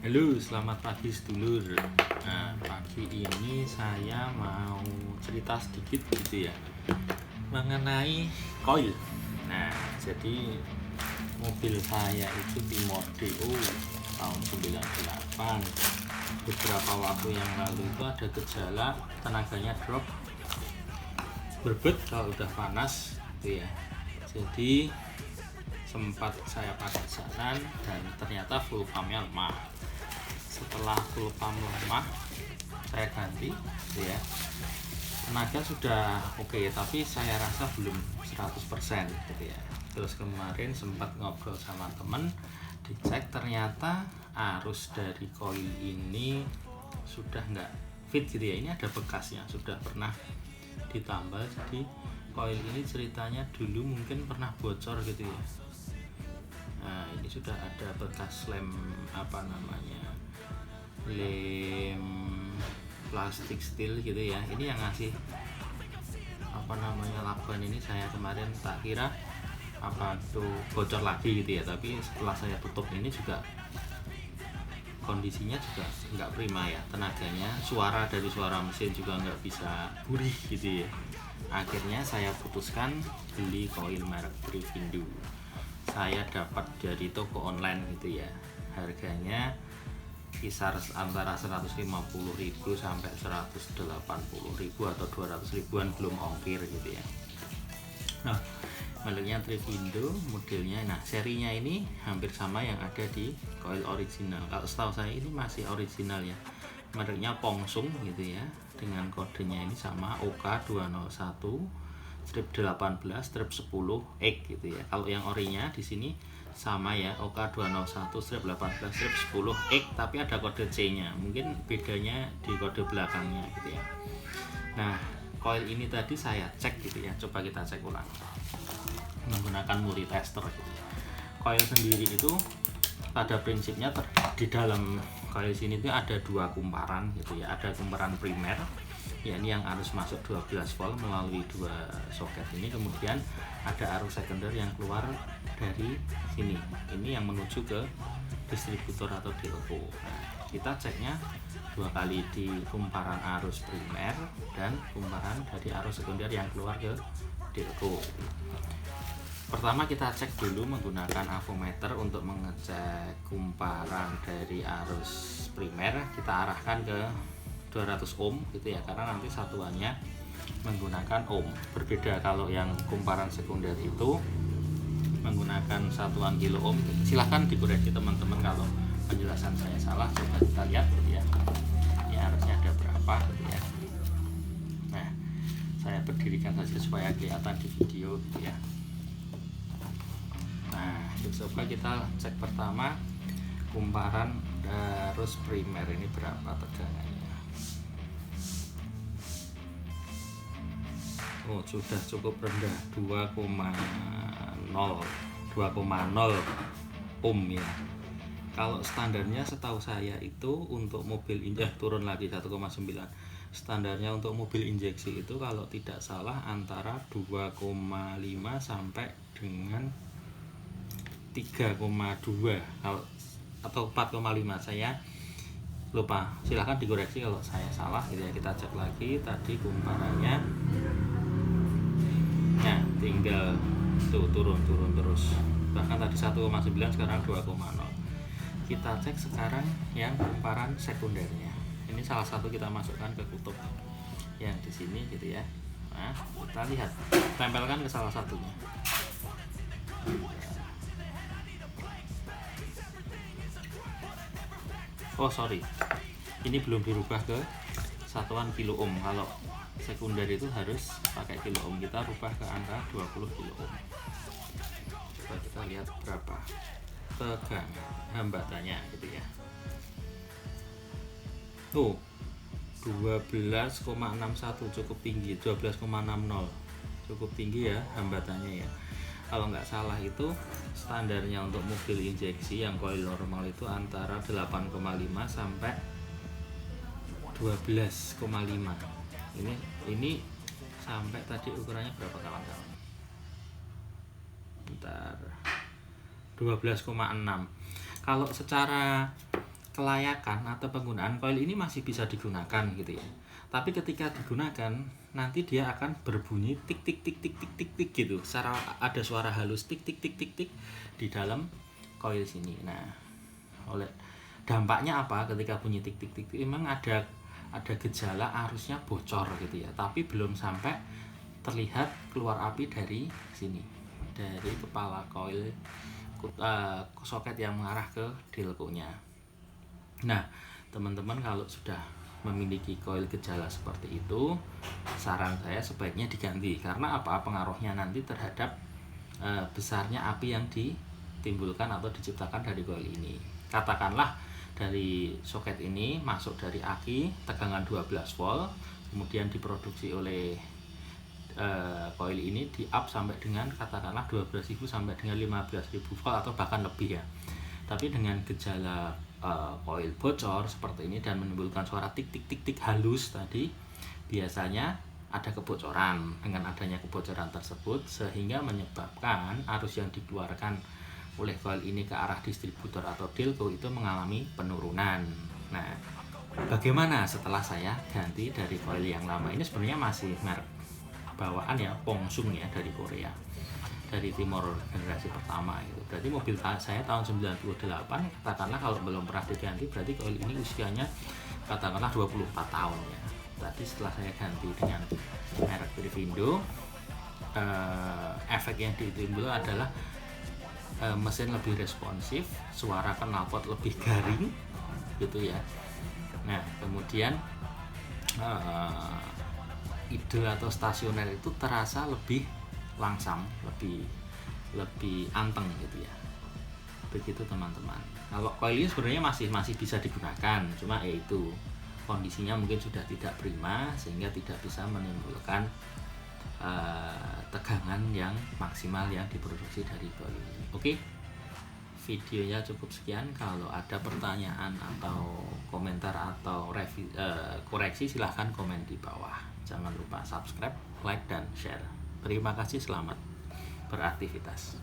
Halo, selamat pagi sedulur. Nah, pagi ini saya mau cerita sedikit gitu ya mengenai koil. Nah, jadi mobil saya itu Timordeo tahun 98. Beberapa waktu yang lalu itu ada gejala tenaganya drop, berbet kalau udah panas gitu ya. Jadi sempat saya pakai jalan dan ternyata full pumpnya lemah. Setelah full pump lemah saya ganti gitu ya, tenaga sudah oke, tapi saya rasa belum 100% gitu ya. Terus kemarin sempat ngobrol sama temen, dicek ternyata arus dari koil ini sudah nggak fit gitu ya. Ini ada bekasnya, sudah pernah ditambal. Jadi koil ini ceritanya dulu mungkin pernah bocor gitu ya. Nah, ini sudah ada bekas lem lem plastik steel gitu ya. Ini yang ngasih lakban ini saya kemarin tak kira bocor lagi gitu ya, tapi setelah saya tutup ini juga kondisinya juga nggak prima ya, tenaganya, dari suara mesin juga nggak bisa gurih gitu ya. Akhirnya saya putuskan beli koil merek Trivindo. Saya dapat dari toko online gitu ya, harganya kisar antara 150.000 sampai 180.000 atau 200.000-an belum ongkir gitu ya. Nah, mereknya Trivindo, modelnya, nah serinya ini hampir sama yang ada di koil original. Kalau setahu saya ini masih original ya, mereknya Pongsung gitu ya, dengan kodenya ini sama OK201-18-10X gitu ya. Kalau yang orinya di sini sama ya, OK201-18-10X, tapi ada kode C-nya. Mungkin bedanya di kode belakangnya gitu ya. Nah, koil ini tadi saya cek gitu ya. Coba kita cek ulang menggunakan multitester gitu ya. Koil sendiri itu pada prinsipnya di dalam koil sini itu ada dua kumparan gitu ya. Ada kumparan primer, ya ini yang arus masuk 12 volt melalui dua soket ini. Kemudian ada arus sekunder yang keluar dari sini, ini yang menuju ke distributor atau DLO. Nah, kita ceknya dua kali di kumparan arus primer dan kumparan dari arus sekunder yang keluar ke DLO. Pertama kita cek dulu menggunakan avometer untuk mengecek kumparan dari arus primer. Kita arahkan ke 200 ohm gitu ya, karena nanti satuannya menggunakan ohm. Berbeda kalau yang kumparan sekunder itu menggunakan satuan kilo ohm. Silahkan dikoreksi teman-teman kalau penjelasan saya salah. Coba kita lihat gitu ya, ini arusnya ada berapa gitu ya. Nah, saya berdirikan saja supaya kelihatan di video gitu ya. Nah, coba kita cek pertama kumparan arus primer ini berapa tegangannya. Oh, sudah cukup rendah, 2,0 ohm ya. Kalau standarnya setahu saya itu untuk mobil turun lagi 1,9. Standarnya untuk mobil injeksi itu kalau tidak salah antara 2,5 sampai dengan 3,2 atau 4,5, saya lupa, silahkan dikoreksi kalau saya salah gitu ya. Kita cek lagi tadi kumparannya, nah tinggal tuh turun terus, bahkan tadi 1,9 sekarang 2,0. Kita cek sekarang yang kumparan sekundernya. Ini salah satu kita masukkan ke kutub yang di sini gitu ya. Nah, kita lihat, tempelkan ke salah satunya. Oh sorry, ini belum dirubah ke satuan kilo ohm. Kalau sekunder itu harus pakai kilo ohm, kita rubah ke angka 20 kilo ohm. Coba kita lihat berapa tegangan hambatannya gitu ya. Tuh 12,61 cukup tinggi, 12,60 cukup tinggi ya hambatannya ya. Kalau nggak salah itu standarnya untuk mobil injeksi yang koil normal itu antara 8,5 sampai 12,5. Ini sampai tadi ukurannya berapa kawan-kawan? Bentar, 12,6. Kalau secara kelayakan atau penggunaan coil ini masih bisa digunakan gitu ya. Tapi ketika digunakan nanti dia akan berbunyi tik tik tik tik tik tik tik gitu. Secara ada suara halus tik tik tik tik tik di dalam coil sini. Nah, oleh dampaknya apa ketika bunyi tik tik tik tik? Memang ada gejala arusnya bocor gitu ya. Tapi belum sampai terlihat keluar api dari sini, dari kepala coil soket yang mengarah ke delconya. Nah, teman-teman kalau sudah memiliki coil gejala seperti itu, saran saya sebaiknya diganti. Karena apa? Pengaruhnya nanti terhadap besarnya api yang ditimbulkan atau diciptakan dari coil ini. Katakanlah dari soket ini masuk dari aki tegangan 12 volt, kemudian diproduksi oleh coil ini di up sampai dengan katakanlah 12.000 sampai dengan 15.000 volt atau bahkan lebih ya. Tapi dengan gejala coil bocor seperti ini dan menimbulkan suara tik tik tik tik halus tadi, biasanya ada kebocoran. Dengan adanya kebocoran tersebut sehingga menyebabkan arus yang dikeluarkan oleh coil ini ke arah distributor atau delco itu mengalami penurunan. Nah, bagaimana setelah saya ganti dari coil yang lama? Ini sebenarnya masih merek bawaan ya, Pongsung ya, dari Korea, dari Timor generasi pertama itu. Berarti mobil saya tahun 98, katakanlah kalau belum pernah diganti berarti coil ini usianya katakanlah 24 tahun ya. Tadi setelah saya ganti dengan merek Trivindo, efek yang ditimbul adalah mesin lebih responsif, suara knalpot lebih garing gitu ya. Nah, kemudian idle atau stasioner itu terasa lebih langsam, lebih anteng gitu ya. Begitu teman-teman. Kalau coil ini sebenarnya masih bisa digunakan, cuma yaitu kondisinya mungkin sudah tidak prima sehingga tidak bisa menimbulkan tegangan yang maksimal yang diproduksi dari coil ini. Oke, videonya cukup sekian. Kalau ada pertanyaan atau komentar atau koreksi silahkan komen di bawah. Jangan lupa subscribe, like, dan share. Terima kasih, selamat beraktivitas.